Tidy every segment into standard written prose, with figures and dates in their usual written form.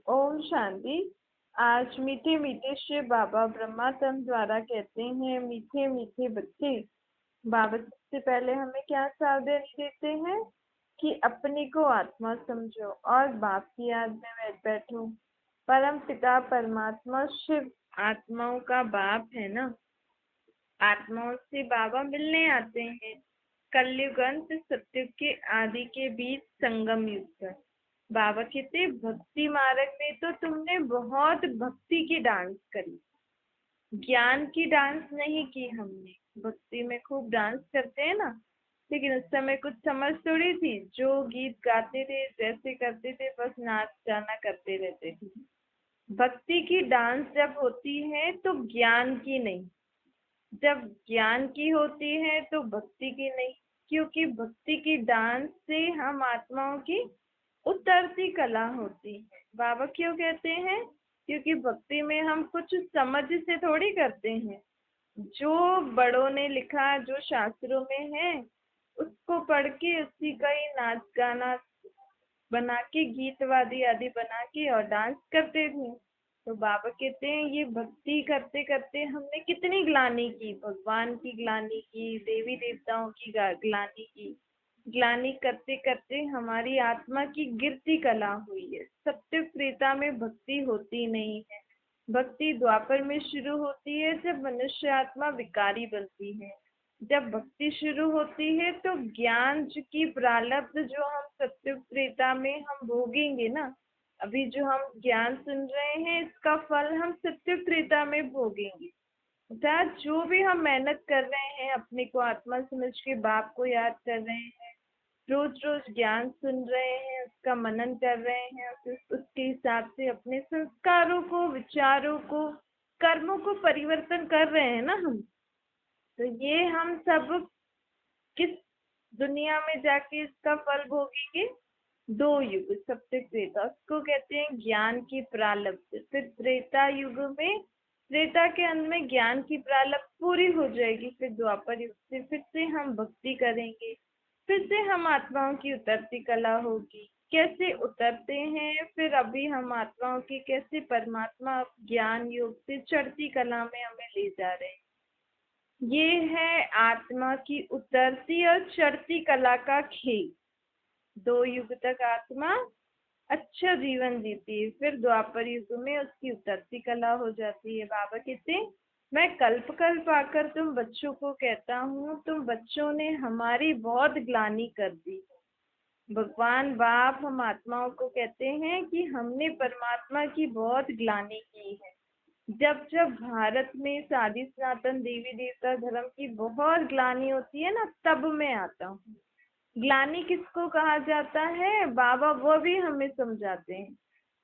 ओम शांति। आज मीठे मीठे शिव बाबा ब्रह्मातम द्वारा कहते हैं, मीठे मीठे बच्चे। बाबा सबसे पहले हमें क्या सावधानी देते हैं कि अपने को आत्मा समझो और बाप की याद में बैठो। परम पिता परमात्मा शिव आत्माओं का बाप है ना। आत्माओं से बाबा मिलने आते हैं। कलयुग अंत सत्युग के आदि के बीच संगम युग का बाबा कहते भक्ति मार्ग में तो तुमने बहुत भक्ति की डांस करी, ज्ञान की डांस नहीं की हमने। भक्ति में खूब डांस करते हैं ना, लेकिन उस समय कुछ समझ थोड़ी थी। जो गीत गाते थे जैसे करते थे बस नाच गाना करते रहते थे। भक्ति की डांस जब होती है तो ज्ञान की नहीं, जब ज्ञान की होती है तो भक्ति की नहीं। क्योंकि भक्ति की डांस से हम आत्माओं की उतरती कला होती है। बाबा क्यों कहते हैं? क्योंकि भक्ति में हम कुछ समझ से थोड़ी करते हैं। जो बड़ों ने लिखा, जो शास्त्रों में है, उसको पढ़ के उसी का ही नाच गाना बना के, गीत वादी आदि बना के और डांस करते थे। तो बाबा कहते हैं ये भक्ति करते करते हमने कितनी ग्लानि की, भगवान की ग्लानि की, देवी देवताओं की ग्लानि की। ग्लानि करते करते हमारी आत्मा की गिरती कला हुई है। सत्य त्रेता में भक्ति होती नहीं है। भक्ति द्वापर में शुरू होती है, जब मनुष्य आत्मा विकारी बनती है। जब भक्ति शुरू होती है तो ज्ञान की प्रारब्ध जो हम सत्युग त्रेता में हम भोगेंगे ना, अभी जो हम ज्ञान सुन रहे हैं इसका फल हम सत्युग त्रेता में भोगेंगे। अर्थात जो भी हम मेहनत कर रहे हैं, अपने को आत्मा समझ के बाप को याद कर रहे हैं, रोज रोज ज्ञान सुन रहे हैं, उसका मनन कर रहे हैं, फिर उसके हिसाब से अपने संस्कारों को, विचारों को, कर्मों को परिवर्तन कर रहे हैं ना हम। तो ये हम सब किस दुनिया में जाके इसका फल भोगेंगे? दो युग, सत्य त्रेता, उसको कहते हैं ज्ञान की प्रारब्ध। फिर त्रेता युग में, त्रेता के अंत में ज्ञान की प्रारब्ध पूरी हो जाएगी। फिर द्वापर युग से फिर से हम भक्ति करेंगे, फिर से हम आत्माओं की उतरती कला होगी। कैसे उतरते हैं? फिर अभी हम आत्माओं की कैसे परमात्मा ज्ञान योग से चढ़ती कला में हमें ले जा रहे हैं। ये है आत्मा की उतरती और चढ़ती कला का खेल। दो युग तक आत्मा अच्छा जीवन जीती है, फिर द्वापर युग में उसकी उतरती कला हो जाती है। बाबा कहते हैं मैं कल्प कल्प आकर तुम बच्चों को कहता हूँ, तुम बच्चों ने हमारी बहुत ग्लानि कर दी। भगवान बाप हम आत्माओं को कहते हैं कि हमने परमात्मा की बहुत ग्लानि की है। जब जब भारत में शादी सनातन देवी देवता धर्म की बहुत ग्लानि होती है ना, तब मैं आता हूँ। ग्लानि किसको कहा जाता है? बाबा वो भी हमें समझाते हैं।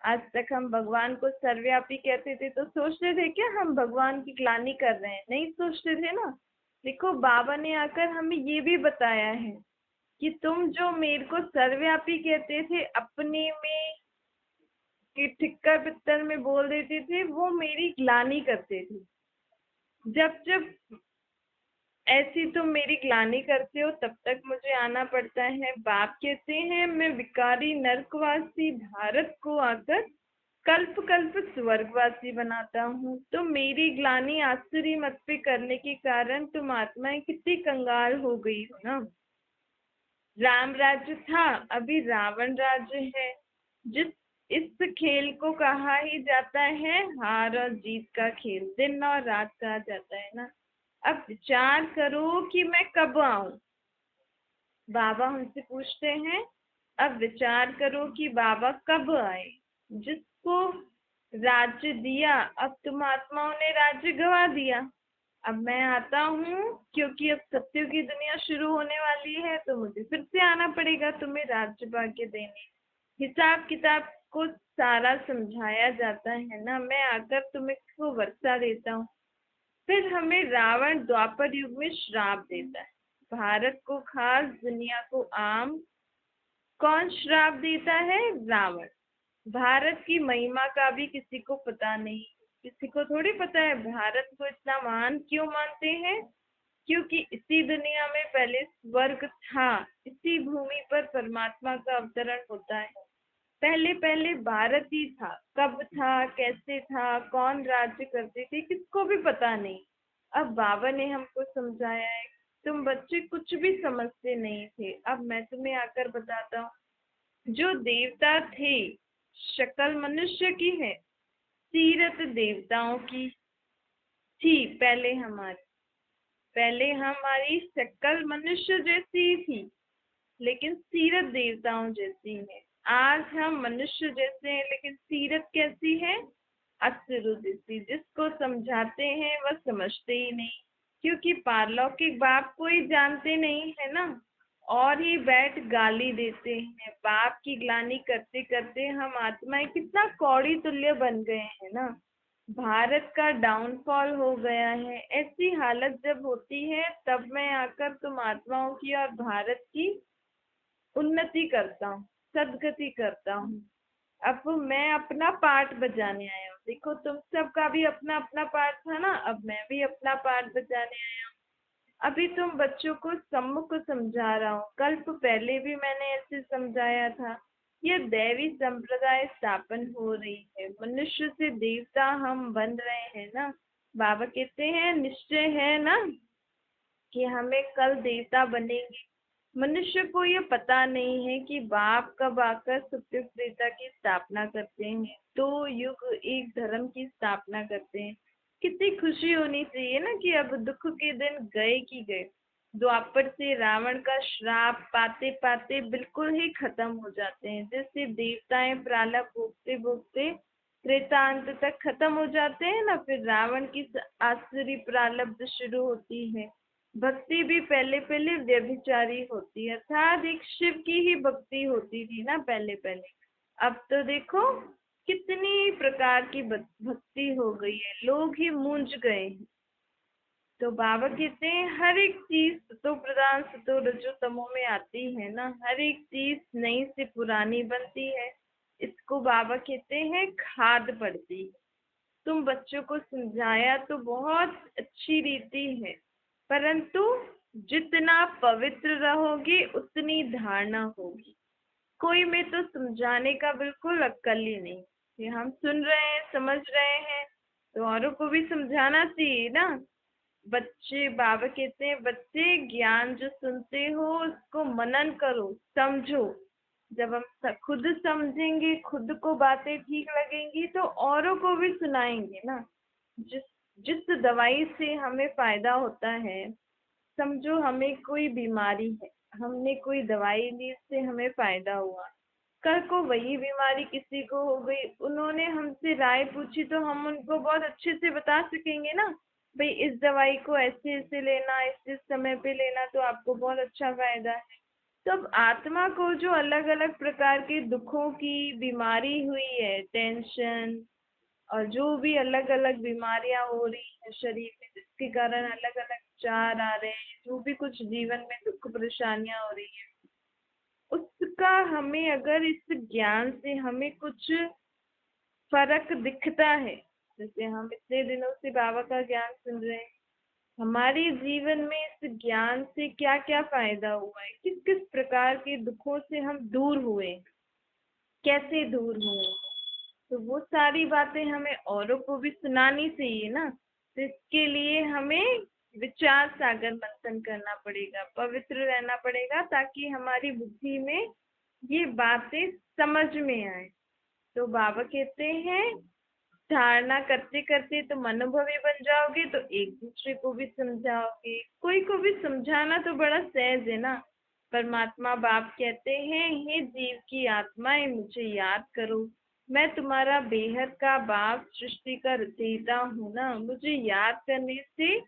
आज तक हम भगवान को सर्वव्यापी कहते थे तो सोचते थे क्या हम भगवान की ग्लानि कर रहे हैं? नहीं सोचते थे ना। देखो बाबा ने आकर हमें ये भी बताया है कि तुम जो मेरे को सर्वव्यापी कहते थे, अपने में कि ठिक्कर पिक्कर में बोल देते थे, वो मेरी ग्लानि करते थे। जब जब ऐसी तुम मेरी ग्लानि करते हो तब तक मुझे आना पड़ता है। बाप कहते हैं मैं विकारी नरकवासी भारत को आकर कल्प कल्प स्वर्गवासी बनाता हूँ। तो मेरी ग्लानि आसुरी मत पे करने के कारण तुम आत्माएं कितनी कंगाल हो गई हो ना। राम राज्य था, अभी रावण राज्य है। जिस इस खेल को कहा ही जाता है हार और जीत का खेल, दिन और रात कहा जाता है ना। अब विचार करो कि मैं कब आऊं। बाबा हमसे पूछते हैं अब विचार करो कि बाबा कब आए। जिसको राज्य दिया, अब तुम आत्माओं ने राज्य गवा दिया। अब मैं आता हूँ क्योंकि अब सत्य की दुनिया शुरू होने वाली है, तो मुझे फिर से आना पड़ेगा तुम्हें राज्य भाग्य देने। हिसाब किताब को सारा समझाया जाता है ना। मैं आकर तुम्हें को वर्षा देता हूँ। फिर हमें रावण द्वापर युग में श्राप देता है। भारत को खास, दुनिया को आम। कौन श्राप देता है? रावण। भारत की महिमा का भी किसी को पता नहीं। किसी को थोड़ी पता है भारत को इतना महान क्यों मानते हैं। क्योंकि इसी दुनिया में पहले स्वर्ग था, इसी भूमि पर परमात्मा का अवतरण होता है। पहले पहले भारत ही था, कब था, कैसे था, कौन राज्य करते थे, किसको भी पता नहीं। अब बाबा ने हमको समझाया है। तुम बच्चे कुछ भी समझते नहीं थे, अब मैं तुम्हें आकर बताता हूँ। जो देवता थे, शक्ल मनुष्य की है, सीरत देवताओं की थी। पहले हमारी शक्ल मनुष्य जैसी थी, लेकिन सीरत देवताओं जैसी है। आज हम मनुष्य जैसे हैं, लेकिन सीरत कैसी है? असुरों जैसी। जिसको समझाते हैं वह समझते ही नहीं, क्योंकि पारलौकिक बाप को ही जानते नहीं है ना। और ही बैठ गाली देते हैं। बाप की ग्लानि करते करते हम आत्माएं कितना कौड़ी तुल्य बन गए हैं ना। भारत का डाउनफॉल हो गया है। ऐसी हालत जब होती है, तब मैं आकर तुम आत्माओं की और भारत की उन्नति करता हूँ, सदगति करता हूँ। अब मैं अपना पार्ट बजाने आया हूँ। देखो, तुम सबका भी अपना अपना पार्ट था ना, अब मैं भी अपना पार्ट बजाने आया हूँ। अभी तुम बच्चों को सम्मुख समझा रहा हूँ। कल्प पहले भी मैंने ऐसे समझाया था। यह दैवी संप्रदाय स्थापन हो रही है। मनुष्य से देवता हम बन रहे हैं ना। बाबा कहते हैं, निश्चय है ना कि हमें कल देवता बनेंगे। मनुष्य को ये पता नहीं है कि बाप कब आकर सत्युग त्रेता की स्थापना करते हैं, दो युग एक धर्म की स्थापना करते हैं। कितनी खुशी होनी चाहिए ना कि अब दुख के दिन गए की गए। द्वापर से रावण का श्राप पाते पाते बिल्कुल ही खत्म हो जाते हैं। जैसे देवताएं प्रालप भोगते भोगते त्रेतांत तक खत्म हो जाते हैं ना, फिर रावण की आसुरी प्रारब्ध शुरू होती है। भक्ति भी पहले पहले व्यभिचारी होती है, अर्थात एक शिव की ही भक्ति होती थी ना पहले पहले। अब तो देखो कितनी प्रकार की भक्ति हो गई है, लोग ही मूंझ गए हैं। तो बाबा कहते हैं, हर एक चीज सतो प्रधान सतो रजो तमो में आती है ना। हर एक चीज नई से पुरानी बनती है। इसको बाबा कहते हैं खाद पड़ती है। तुम बच्चों को समझाया तो बहुत अच्छी रीति है, परंतु जितना पवित्र रहोगे उतनी धारणा होगी। कोई में तो समझाने का बिल्कुल अक्कल ही नहीं। ये हम सुन रहे हैं, समझ रहे हैं, तो औरों को भी समझाना चाहिए ना। बच्चे, बाबा कहते हैं, बच्चे ज्ञान जो सुनते हो उसको मनन करो, समझो। जब हम खुद समझेंगे, खुद को बातें ठीक लगेंगी, तो औरों को भी सुनाएंगे ना। जिस जिस दवाई से हमें फायदा होता है, समझो हमें कोई बीमारी है, हमने कोई दवाई ली, उससे हमें फायदा हुआ। कल को वही बीमारी किसी को हो गई, उन्होंने हमसे राय पूछी, तो हम उनको बहुत अच्छे से बता सकेंगे ना, भाई इस दवाई को ऐसे ऐसे लेना, इस समय पे लेना, तो आपको बहुत अच्छा फायदा है। तो अब आत्मा को जो अलग अलग प्रकार के दुखों की बीमारी हुई है, टेंशन और जो भी अलग अलग बीमारियां हो रही है शरीर में, जिसके कारण अलग अलग विचार आ रहे हैं, जो भी कुछ जीवन में दुख परेशानियां हो रही है, उसका हमें, अगर इस ज्ञान से हमें कुछ फर्क दिखता है, जैसे हम इतने दिनों से बाबा का ज्ञान सुन रहे हैं, हमारे जीवन में इस ज्ञान से क्या क्या फायदा हुआ है, किस किस प्रकार के दुखों से हम दूर हुए, कैसे दूर हुए, तो वो सारी बातें हमें औरों को भी सुनानी चाहिए ना। तो इसके लिए हमें विचार सागर मंथन करना पड़ेगा, पवित्र रहना पड़ेगा, ताकि हमारी बुद्धि में ये बातें समझ में आए। तो बाबा कहते हैं, धारणा करते करते तुम अनुभवी बन जाओगे, तो एक दूसरे को भी समझाओगे। कोई को भी समझाना तो बड़ा सहज है ना। परमात्मा बाप कहते हैं, हे जीव की आत्माएं, मुझे याद करो। मैं तुम्हारा बेहद का बाप, सृष्टि का रचयिता हूँ ना। मुझे याद करने से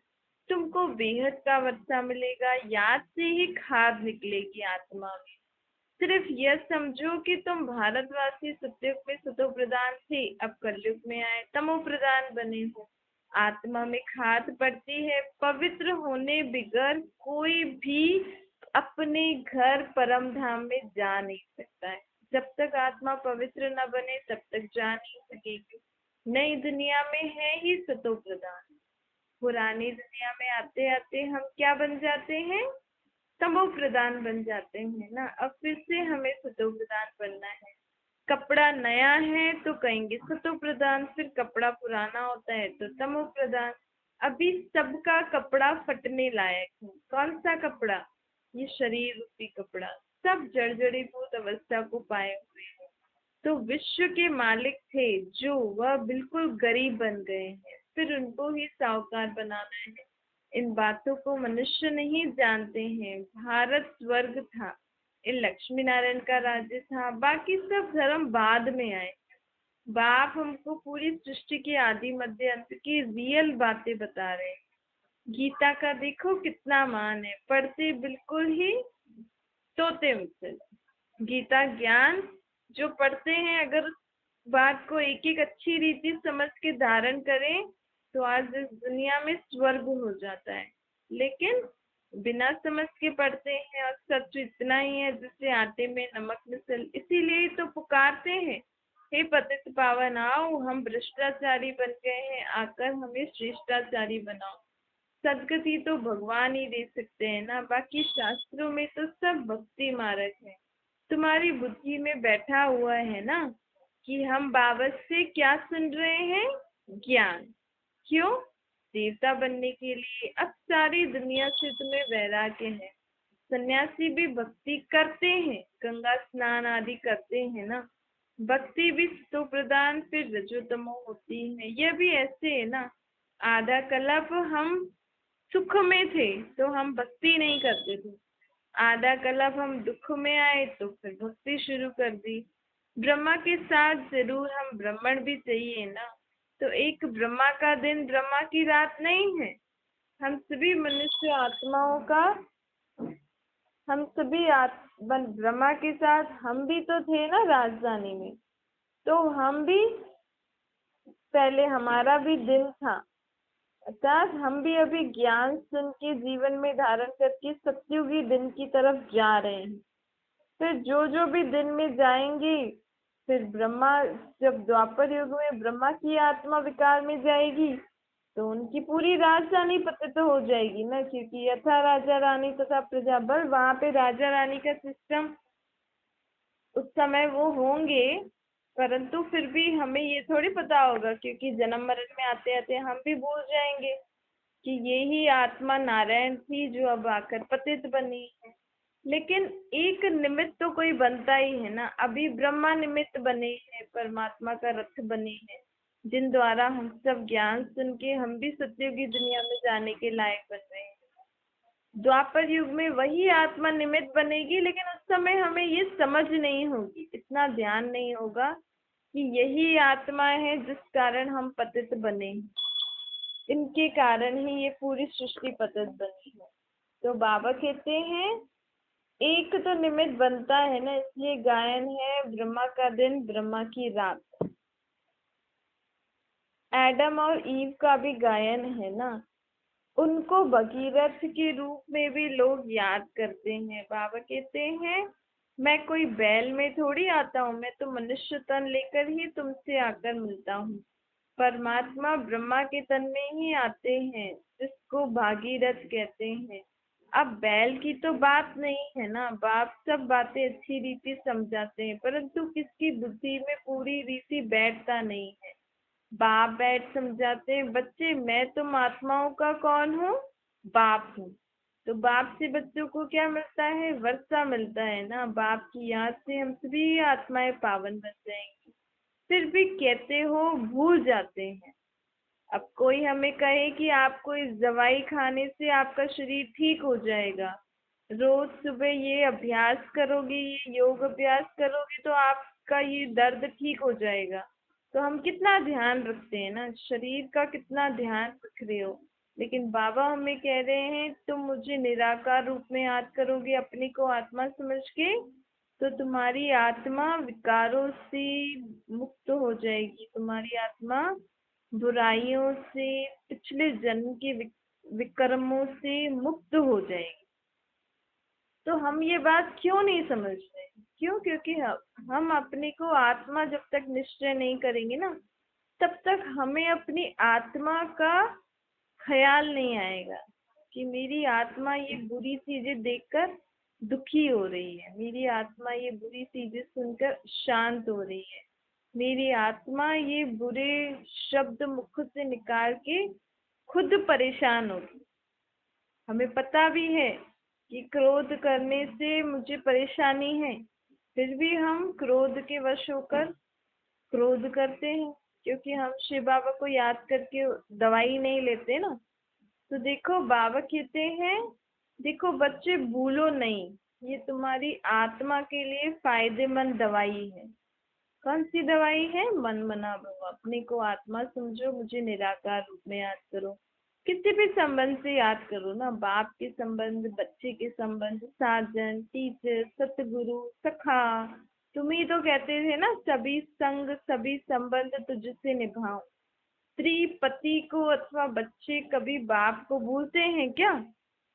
तुमको बेहद का वर्षा मिलेगा। याद से ही खाद निकलेगी आत्मा में। सिर्फ यह समझो कि तुम भारतवासी सतयुग में सतो प्रधान थे, अब कलयुग में आए तमो प्रधान बने हो। आत्मा में खाद पड़ती है। पवित्र होने बिगर कोई भी अपने घर परम धाम में जा नहीं सकता है। जब तक आत्मा पवित्र न बने, तब तक जा नहीं सकेगी। नई दुनिया में है ही सतो प्रधान। पुरानी दुनिया में आते आते हम क्या बन जाते हैं? तमो प्रधान बन जाते हैं ना। अब फिर से हमें सतो प्रधान बनना है। कपड़ा नया है तो कहेंगे सतो प्रधान, फिर कपड़ा पुराना होता है तो तमो प्रधान। अभी सबका कपड़ा फटने लायक है। कौन सा कपड़ा? ये शरीर रूपी कपड़ा। सब जर्जरीभूत अवस्था को पाए हुए हैं। तो विश्व के मालिक थे जो, वह बिल्कुल गरीब बन गए हैं, फिर उनको ही साहूकार बनाना है। इन बातों को मनुष्य नहीं जानते हैं। भारत स्वर्ग था, ये लक्ष्मी नारायण का राज्य था, बाकी सब धर्म बाद में आए। बाप हमको पूरी सृष्टि के आदि मध्य अंत की रियल बातें बता रहे हैं। गीता का देखो कितना मान है, पढ़ते बिल्कुल ही तोते मिसल। गीता ज्ञान जो पढ़ते हैं, अगर उस बात को एक एक अच्छी रीति समझ के धारण करें तो आज इस दुनिया में स्वर्ग हो जाता है। लेकिन बिना समझ के पढ़ते हैं और सच इतना ही है जैसे आटे में नमक मिसल। इसीलिए तो पुकारते हैं, हे पतित पावन आओ, हम भ्रष्टाचारी बन गए हैं, आकर हमें श्रेष्ठाचारी बनाओ। सदगति तो भगवान ही दे सकते हैं ना, बाकी शास्त्रों में तो सब भक्ति मार्ग है। तुम्हारी बुद्धि में बैठा हुआ है ना कि हम बाबा से क्या सुन रहे हैं? ज्ञान। क्यों? देवता बनने के लिए। अब सारी दुनिया से तुम्हें वैराग्य है। सन्यासी भी भक्ति करते हैं, गंगा स्नान आदि करते हैं ना। भक्ति भी सतो प्रधान फिर रजोतमो होती है। यह भी ऐसे है ना, आधा कल्प हम सुख में थे तो हम भक्ति नहीं करते थे, आधा कल्प हम दुख में आए तो फिर भक्ति शुरू कर दी। ब्रह्मा के साथ जरूर हम ब्राह्मण भी चाहिए ना। तो एक ब्रह्मा का दिन ब्रह्मा की रात नहीं है। हम सभी मनुष्य आत्माओं का, हम सभी ब्रह्मा के साथ हम भी तो थे ना राजधानी में। तो हम भी, पहले हमारा भी दिन था, अर्थात हम भी अभी ज्ञान सुन के जीवन में धारण करके सतयुगी दिन की तरफ जा रहे हैं। फिर जो जो भी दिन में जाएंगे, फिर ब्रह्मा, जब द्वापर युग में ब्रह्मा की आत्मा विकार में जाएगी तो उनकी पूरी राजधानी पतित हो जाएगी ना, क्योंकि यथा राजा रानी तथा प्रजा बल, वहां पे राजा रानी का सिस्टम उस समय वो होंगे। परंतु फिर भी हमें ये थोड़ी पता होगा, क्योंकि जन्म मरण में आते आते हम भी भूल जाएंगे कि ये ही आत्मा नारायण थी जो अब आकर पतित बनी है। लेकिन एक निमित्त तो कोई बनता ही है ना। अभी ब्रह्मा निमित्त बने हैं, परमात्मा का रथ बने हैं, जिन द्वारा हम सब ज्ञान सुन के हम भी सतयुगी दुनिया में जाने के लायक बन रहे हैं। द्वापर युग में वही आत्मा निमित्त बनेगी, लेकिन उस समय हमें ये समझ नहीं होगी, इतना ध्यान नहीं होगा कि यही आत्मा है जिस कारण हम पतित बने, इनके कारण ही ये पूरी सृष्टि पतित बनी है। तो बाबा कहते हैं एक तो निमित्त बनता है ना, इसलिए गायन है ब्रह्मा का दिन ब्रह्मा की रात। एडम और ईव का भी गायन है ना, उनको भगीरथ के रूप में भी लोग याद करते हैं। बाबा कहते हैं मैं कोई बैल में थोड़ी आता हूँ, मैं तो मनुष्य तन लेकर ही तुमसे आकर मिलता हूँ। परमात्मा ब्रह्मा के तन में ही आते हैं, जिसको भागीरथ कहते हैं। अब बैल की तो बात नहीं है ना, बाप सब बातें अच्छी रीति समझाते हैं, परंतु किसकी बुद्धि में पूरी रीति बैठता नहीं है। बाप बैठ समझाते हैं, बच्चे मैं तुम आत्माओं का कौन हूँ? बाप हूँ। तो बाप से बच्चों को क्या मिलता है? वर्षा मिलता है ना। बाप की याद से हम सभी आत्माएं पावन बन जाएंगी। फिर भी कहते हो भूल जाते हैं। अब कोई हमें कहे कि आपको इस दवाई खाने से आपका शरीर ठीक हो जाएगा, रोज सुबह ये अभ्यास करोगे, ये योग अभ्यास करोगे तो आपका ये दर्द ठीक हो जाएगा, तो हम कितना ध्यान रखते हैं ना, शरीर का कितना ध्यान रख रहे हो। लेकिन बाबा हमें कह रहे हैं तुम मुझे निराकार रूप में याद करोगे अपने को आत्मा समझ के, तो तुम्हारी आत्मा विकारों से मुक्त हो जाएगी, तुम्हारी आत्मा बुराइयों से, पिछले जन्म के विकर्मों से मुक्त हो जाएगी। तो हम ये बात क्यों नहीं समझ रहे? क्यों? क्योंकि हम अपने को आत्मा जब तक निश्चय नहीं करेंगे ना, तब तक हमें अपनी आत्मा का ख्याल नहीं आएगा कि मेरी आत्मा ये बुरी चीजें देखकर दुखी हो रही है, मेरी आत्मा ये बुरी चीजें सुनकर शांत हो रही है, मेरी आत्मा ये बुरे शब्द मुख से निकाल के खुद परेशान होगी। हमें पता भी है कि क्रोध करने से मुझे परेशानी है, फिर भी हम क्रोध के वश होकर क्रोध करते हैं, क्योंकि हम शिव बाबा को याद करके दवाई नहीं लेते ना। तो देखो बाबा कहते हैं, देखो बच्चे भूलो नहीं, ये तुम्हारी आत्मा के लिए फायदेमंद दवाई है। कौन सी दवाई है? मन मना भव, अपने को आत्मा समझो, मुझे निराकार रूप में याद करो। किसी भी संबंध से याद करो ना, बाप के संबंध, बच्चे के संबंध, साजन, टीचर, सतगुरु, सखा। तुम ही तो कहते थे ना, सभी संग सभी संबंध तुझसे निभाऊं। स्त्री पति को अथवा बच्चे कभी बाप को भूलते हैं क्या?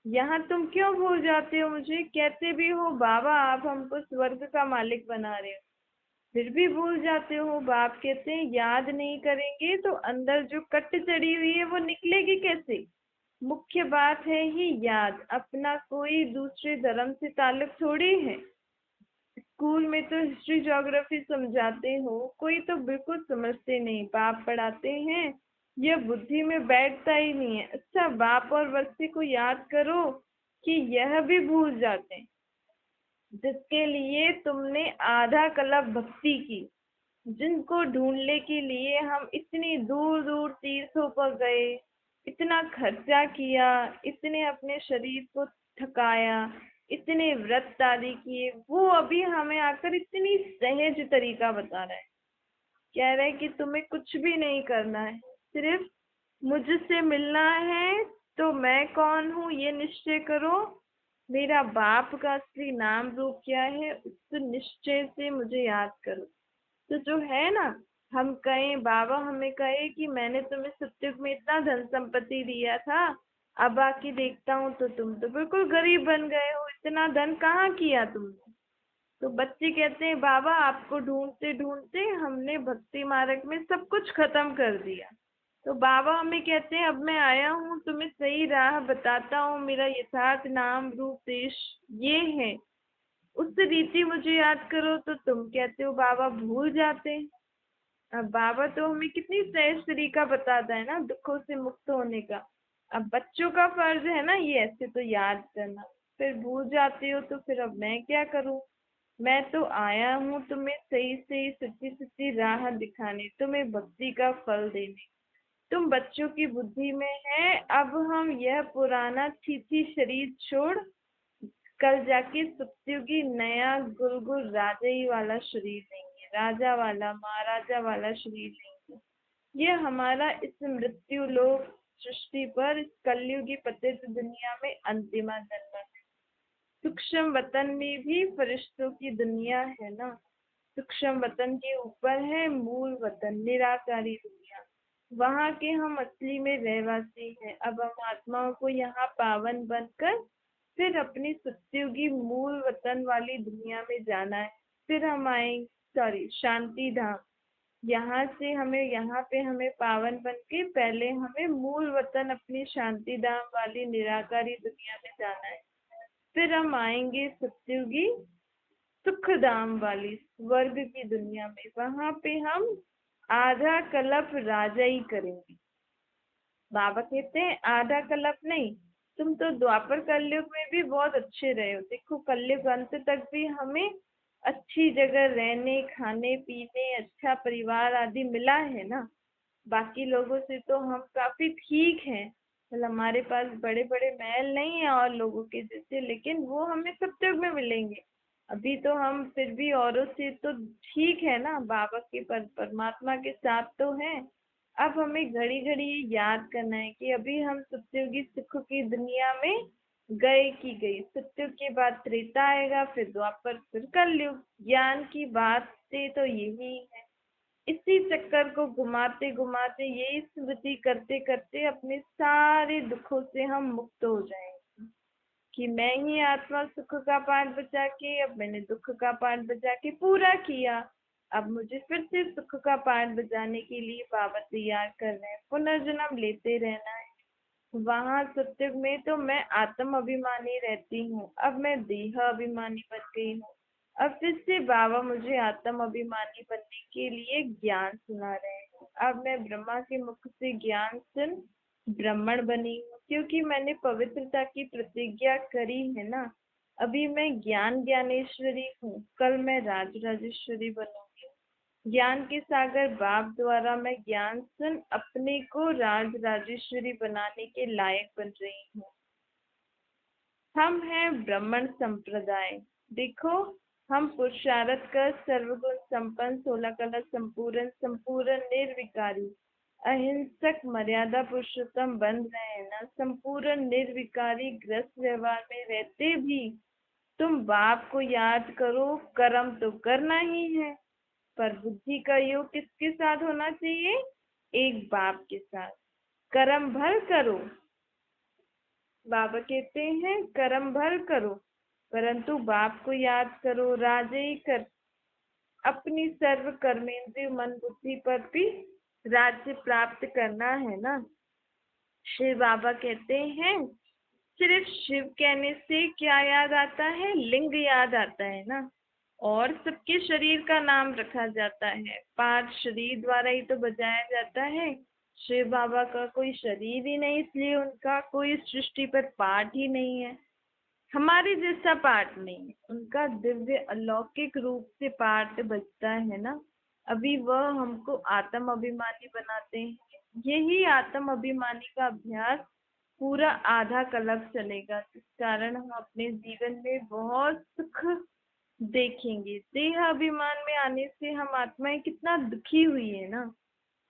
यहाँ तुम क्यों भूल जाते हो? मुझे कहते भी हो बाबा आप हमको स्वर्ग का मालिक बना रहे हो, फिर भी भूल जाते हो। बाप कहते हैं याद नहीं करेंगे तो अंदर जो कट चढ़ी हुई है वो निकलेगी कैसे? मुख्य बात है ही याद, अपना कोई दूसरे धर्म से ताल्लुक थोड़ी है। स्कूल में तो हिस्ट्री ज्योग्राफी समझाते हो, कोई तो बिल्कुल समझते नहीं, बाप पढ़ाते हैं, यह बुद्धि में बैठता ही नहीं है। अच्छा बाप और बच्चे को याद करो कि यह भी भूल जाते हैं, जिसके लिए तुमने आधा कल्प भक्ति की, जिनको ढूंढने के लिए हम इतनी दूर दूर तीर्थों पर गए, इतना खर्चा किया, इतने अपने शरीर को थकाया, इतने व्रत आदि किए, वो अभी हमें आकर इतनी सहज तरीका बता रहा है। कह रहा है कि तुम्हें कुछ भी नहीं करना है, सिर्फ मुझसे मिलना है। तो मैं कौन हूँ ये निश्चय करो, मेरा बाप का असली नाम रूप क्या है, उस निश्चय से मुझे याद करो। तो जो है ना, हम कहें बाबा हमें कहे कि मैंने तुम्हें सत्युग में इतना धन संपत्ति दिया था, अब आके देखता हूँ तो तुम तो बिल्कुल गरीब बन गए हो, इतना धन कहाँ किया तुमने? तो बच्चे कहते हैं बाबा आपको ढूंढते ढूंढते हमने भक्ति मार्ग में सब कुछ खत्म कर दिया। तो बाबा हमें कहते हैं अब मैं आया हूँ तुम्हें सही राह बताता हूँ, मेरा यथार्थ नाम रूप देश ये है, उस रीति मुझे याद करो। तो तुम कहते हो बाबा भूल जाते हैं। अब बाबा तो हमें कितनी सहज तरीका बताता है ना दुखों से मुक्त होने का। अब बच्चों का फर्ज है ना ये ऐसे तो याद करना, फिर भूल जाते हो तो फिर अब मैं क्या करूं? मैं तो आया हूँ तुम्हें सही सही सच्ची सच्ची राह दिखाने, तुम्हें भक्ति का फल देने। तुम बच्चों की बुद्धि में है, अब हम यह पुराना छी शरीर छोड़ कल जाके सत्युगी नया गुलगुल राजाई वाला शरीर लेंगे, राजा वाला महाराजा वाला शरीर लेंगे। ये हमारा इस मृत्यु लोक सृष्टि पर इस कलयुगी पतित दुनिया में अंतिमा जन्म है। सूक्ष्म वतन में भी फरिश्तों की दुनिया है ना, सूक्ष्म वतन के ऊपर है मूल वतन निराकारी दुनिया, वहाँ के हम असली में रहवासी हैं। अब हम आत्माओं को यहाँ पावन बनकर फिर अपनी सत्युगी मूल वतन वाली दुनिया में जाना है। फिर हम आएंगे, सॉरी, शांति धाम। यहाँ से हमें, यहाँ पे हमें पावन बन के पहले हमें मूल वतन अपनी शांति धाम वाली निराकारी दुनिया में जाना है। फिर हम आएंगे सत्युगी सुख धाम वाली स्वर्ग की दुनिया में, वहां पे हम आधा कल्प राजाई करेंगे। बाबा कहते हैं आधा कल्प नहीं, तुम तो द्वापर कलयुग में भी बहुत अच्छे रहे हो, देखो कलयुग अंत तक भी हमें अच्छी जगह रहने खाने पीने अच्छा परिवार आदि मिला है ना। बाकी लोगों से तो हम काफी ठीक हैं, मतलब हमारे पास बड़े बड़े महल नहीं है और लोगों के जैसे, लेकिन वो हमें सत्युग में मिलेंगे। अभी तो हम फिर भी औरों से तो ठीक है ना, बाबा के परमात्मा के साथ तो हैं। अब हमें घड़ी घड़ी ये याद करना है कि अभी हम सत्युगी सुख की दुनिया में गए की गई, सत्युग के बाद त्रेता आएगा, फिर द्वापर, फिर कलयुग। ज्ञान की बातें तो यही है। इसी चक्कर को घुमाते घुमाते यही स्मृति करते करते अपने सारे दुखों से हम मुक्त हो जाएंगे कि मैं ही आत्मा सुख का पाठ बचा के, अब मैंने दुख का पाठ बचा के पूरा किया, अब मुझे फिर से सुख का पाठ बजाने के लिए बाबा तैयार कर रहे हैं, पुनर्जन्म लेते रहना है। वहां सत्युग में तो मैं आत्म अभिमानी रहती हूँ, अब मैं देह अभिमानी बन गई हूँ। अब फिर से बाबा मुझे आत्म अभिमानी बनने के लिए ज्ञान सुना रहे हैं। अब मैं ब्रह्मा के मुख से ज्ञान सुन ब्राह्मण बनी हूँ, क्योंकि मैंने पवित्रता की प्रतिज्ञा करी है ना। अभी मैं ज्ञान ज्ञानेश्वरी हूँ, कल मैं राज राजेश्वरी बनूंगी। ज्ञान के सागर बाप द्वारा मैं ज्ञान सुन अपने को राज राजेश्वरी बनाने के लायक बन रही हूँ। हम हैं ब्राह्मण संप्रदाय। देखो, हम पुरुषार्थ कर सर्वगुण संपन्न 16 कला संपूर्ण संपूर्ण निर्विकारी अहिंसक मर्यादा पुरुषोत्तम बन रहे हैं ना। संपूर्ण निर्विकारी ग्रस्त व्यवहार में रहते भी तुम बाप को याद करो। कर्म तो करना ही है, पर बुद्धि का योग किसके साथ होना चाहिए? एक बाप के साथ। कर्म भर करो, बाबा कहते हैं कर्म भर करो, परंतु बाप को याद करो। राजे कर अपनी सर्व कर्मेंद्रिय मन बुद्धि पर भी राज्य प्राप्त करना है ना। शिव बाबा कहते हैं सिर्फ शिव कहने से क्या याद आता है? लिंग याद आता है ना। और सबके शरीर का नाम रखा जाता है, पाठ शरीर द्वारा ही तो बजाया जाता है। शिव बाबा का कोई शरीर ही नहीं, इसलिए उनका कोई सृष्टि पर पाठ ही नहीं है। हमारे जैसा पाठ नहीं, उनका दिव्य अलौकिक रूप से पाठ बजता है ना। अभी वह हमको आत्म अभिमानी बनाते हैं। यही आत्म अभिमानी का अभ्यास पूरा आधा कल्प चलेगा, जिस कारण हम अपने जीवन में बहुत सुख देखेंगे। देह अभिमान में आने से हम आत्माएं कितना दुखी हुई है ना।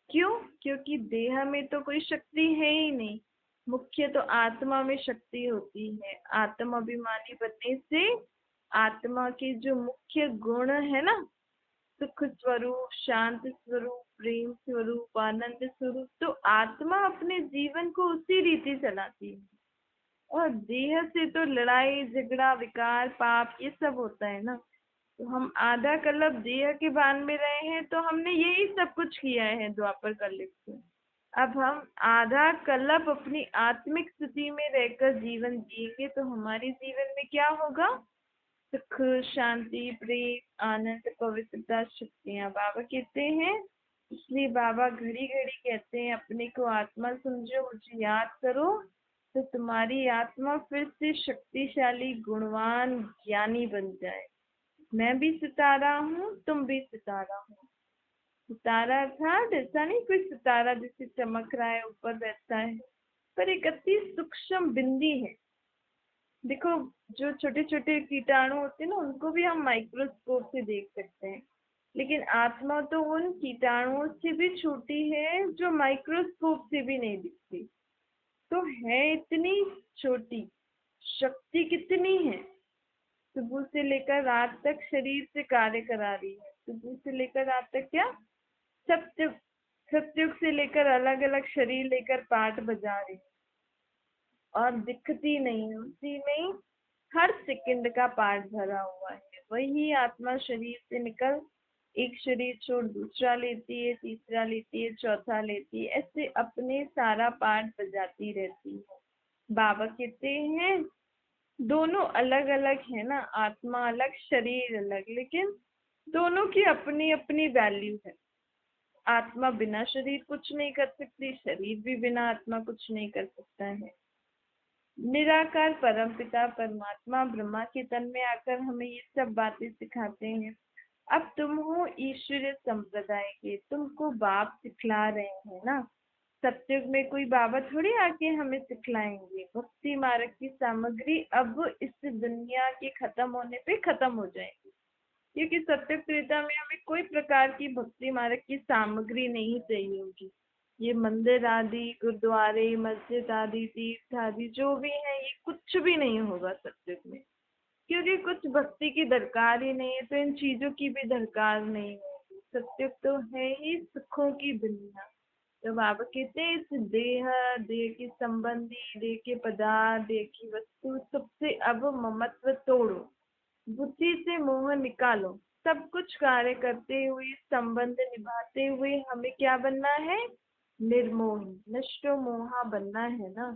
क्यों? क्योंकि देह में तो कोई शक्ति है ही नहीं, मुख्य तो आत्मा में शक्ति होती है। आत्म अभिमानी बनने से आत्मा के जो मुख्य गुण है ना, सुख स्वरूप, शांति स्वरूप, प्रेम स्वरूप, आनंद स्वरूप, तो आत्मा अपने जीवन को उसी रीति चलाती है। और देह से तो लड़ाई झगड़ा विकार पाप ये सब होता है ना। तो हम आधा कल्प देह के बांध में रहे हैं, तो हमने यही सब कुछ किया है द्वापर कलयुग से। अब हम आधा कल्प अपनी आत्मिक स्थिति में रहकर जीवन जिएंगे, तो हमारे जीवन में क्या होगा? सुख, शांति, प्रेम, आनंद, पवित्रता, शक्तियाँ। बाबा कहते हैं, इसलिए बाबा घड़ी घड़ी कहते हैं अपने को आत्मा समझो, मुझे याद करो, तो तुम्हारी आत्मा फिर से शक्तिशाली, गुणवान, ज्ञानी बन जाए। मैं भी सितारा हूँ, तुम भी सितारा हो। सितारा अर्थात ऐसा नहीं कोई सितारा जैसे चमक रहा है ऊपर बैठता है, पर एक अति सूक्ष्म बिंदी है। देखो, जो छोटे छोटे कीटाणु होते हैं ना, उनको भी हम माइक्रोस्कोप से देख सकते हैं, लेकिन आत्मा तो उन कीटाणुओं से भी छोटी है जो माइक्रोस्कोप से भी नहीं दिखती। तो है इतनी छोटी, शक्ति कितनी है। सुबह से लेकर रात तक शरीर से कार्य करा रही है। सुबह से लेकर रात तक क्या? सत्युग, सत्युग से लेकर अलग अलग शरीर लेकर पाठ बजा रही है, और दिखती नहीं है। उसी में हर सेकंड का पार्ट भरा हुआ है। वही आत्मा शरीर से निकल एक शरीर छोड़ दूसरा लेती है, तीसरा लेती है, चौथा लेती है, ऐसे अपने सारा पार्ट बजाती रहती है। बाबा कहते हैं दोनों अलग अलग है ना, आत्मा अलग शरीर अलग, लेकिन दोनों की अपनी अपनी वैल्यू है। आत्मा बिना शरीर कुछ नहीं कर सकती, शरीर भी बिना आत्मा कुछ नहीं कर सकता है। निराकार परमपिता परमात्मा ब्रह्मा के तन में आकर हमें ये सब बातें सिखाते हैं। अब तुम हो ईश्वरीय संप्रदाय के, तुमको बाप सिखला रहे हैं ना। सत्युग में कोई बाबा थोड़ी आके हमें सिखलाएंगे। भक्ति मार्ग की सामग्री अब इस दुनिया के खत्म होने पे खत्म हो जाएगी, क्योंकि सत्युग त्रेता में हमें कोई प्रकार की भक्ति मार्ग की सामग्री नहीं चाहिए होगी। ये मंदिर आदि, गुरुद्वारे, मस्जिद आदि, तीर्थ आदि जो भी है, ये कुछ भी नहीं होगा सत्युग में, क्योंकि कुछ भक्ति की दरकार ही नहीं है, तो इन चीजों की भी दरकार नहीं होगी। सत्युग तो है ही सुखों की दुनिया। तो बाबा कहते हैं इस देह, देह के संबंधी, देह के पदार्थ, देह की वस्तु, सबसे अब ममत्व तोड़ो, बुद्धि से मोह निकालो। सब कुछ कार्य करते हुए, संबंध निभाते हुए हमें क्या बनना है? निर्मोही, नष्टो मोहा बनना है ना।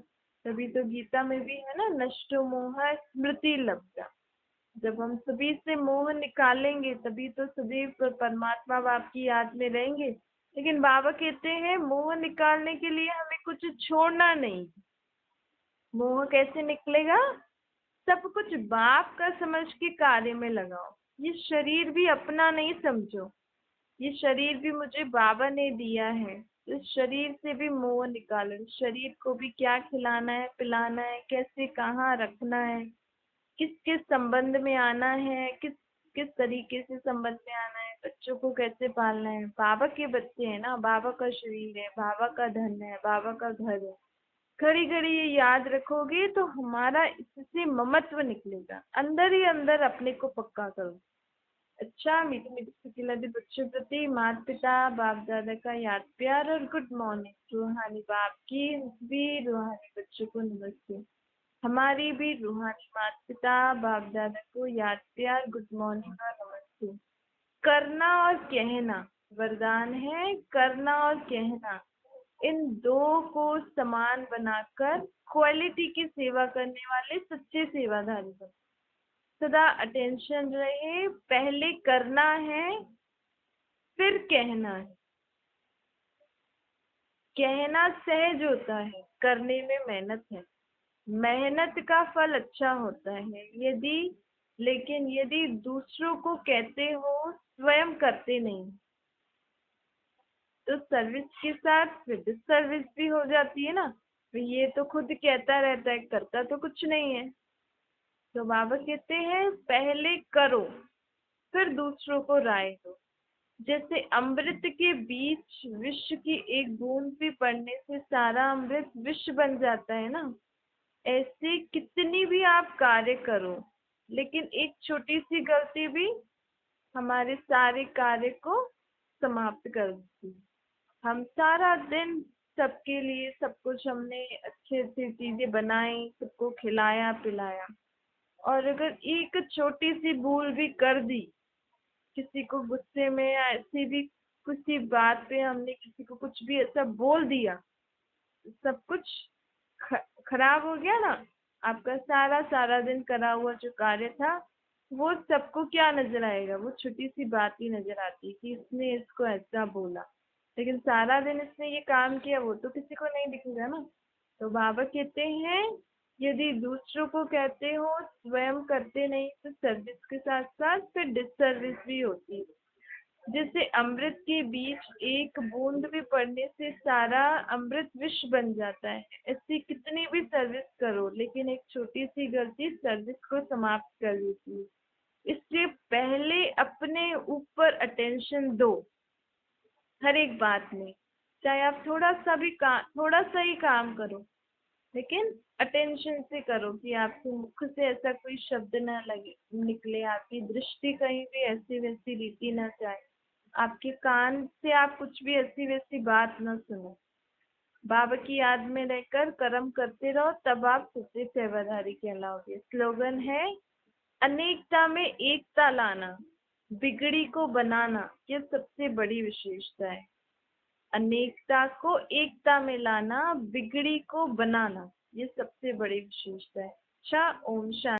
तभी तो गीता में भी है ना, नष्टो मोह स्मृति लब्धा। जब हम सभी से मोह निकालेंगे तभी तो सदैव परमात्मा बाप की याद में रहेंगे। लेकिन बाबा कहते हैं मोह निकालने के लिए हमें कुछ छोड़ना नहीं। मोह कैसे निकलेगा? सब कुछ बाप का समझ के कार्य में लगाओ। ये शरीर भी अपना नहीं समझो, ये शरीर भी मुझे बाबा ने दिया है। इस शरीर से भी मोह निकालो। शरीर को भी क्या खिलाना है, पिलाना है, कैसे कहाँ रखना है, किस किस संबंध में आना है, किस किस तरीके से संबंध में आना है, बच्चों को कैसे पालना है। बाबा के बच्चे हैं ना, बाबा का शरीर है, बाबा का धन है, बाबा का घर है। घड़ी घड़ी ये याद रखोगे तो हमारा इससे ममत्व निकलेगा। अंदर ही अंदर अपने को पक्का करो। अच्छा, मीठे मीठे सिकिलते बच्चों प्रति माता पिता बाप दादा का याद प्यार और गुड मॉर्निंग। रूहानी बाप की भी रूहानी बच्चों को नमस्ते। हमारी भी रूहानी माता पिता बाप दादा को याद प्यार गुड मॉर्निंग और नमस्ते। करना और कहना वरदान है। करना और कहना, इन दो को समान बनाकर क्वालिटी की सेवा करने वाले सच्चे सेवाधारी बनो। सदा अटेंशन रहे। पहले करना है, फिर कहना है। कहना सहज होता है, करने में मेहनत है। मेहनत का फल अच्छा होता है यदि, लेकिन यदि दूसरों को कहते हो, स्वयं करते नहीं, तो सर्विस के साथ फिर डिससर्विस भी हो जाती है ना। तो ये तो खुद कहता रहता है, करता तो कुछ नहीं है। तो बाबा कहते हैं पहले करो, फिर दूसरों को राय दो। जैसे अमृत के बीच विष की एक बूंद भी पड़ने से सारा अमृत विष बन जाता है ना। ऐसे कितनी भी आप कार्य करो, लेकिन एक छोटी सी गलती भी हमारे सारे कार्य को समाप्त कर देती है। हम सारा दिन सबके लिए सब कुछ हमने अच्छी अच्छी चीजें बनाई, सबको खिलाया पिलाया, और अगर एक छोटी सी भूल भी कर दी, किसी को गुस्से में या ऐसी भी किसी बात पे हमने किसी को कुछ भी ऐसा बोल दिया, सब कुछ खराब हो गया ना। आपका सारा सारा दिन करा हुआ जो कार्य था, वो सबको क्या नजर आएगा? वो छोटी सी बात ही नजर आती है कि इसने इसको ऐसा बोला, लेकिन सारा दिन इसने ये काम किया वो तो किसी को नहीं दिखेगा ना। तो बाबा कहते हैं यदि दूसरों को कहते हो, स्वयं करते नहीं, तो सर्विस के साथ साथ फिर डिससर्विस भी होती है। जैसे अमृत के बीच एक बूंद भी पड़ने से सारा अमृत विष बन जाता है। ऐसी कितनी भी सर्विस करो, लेकिन एक छोटी सी गलती सर्विस को समाप्त कर देती है। इसलिए पहले अपने ऊपर अटेंशन दो हर एक बात में। चाहे आप थोड़ा सा ही काम करो, लेकिन अटेंशन से करो कि आपके मुख से ऐसा कोई शब्द ना लगे निकले, आपकी दृष्टि कहीं भी ऐसी वैसी रीति ना जाए, आपके कान से आप कुछ भी ऐसी वैसी बात ना सुनो। बाबा की याद में रहकर कर्म करते रहो, तब आप सच्चे सेवाधारी कहलाओगे। स्लोगन है अनेकता में एकता लाना, बिगड़ी को बनाना, ये सबसे बड़ी विशेषता है। अनेकता को एकता में लाना, बिगड़ी को बनाना, ये सबसे बड़ी विशेषता है। अच्छा, ओम शांति।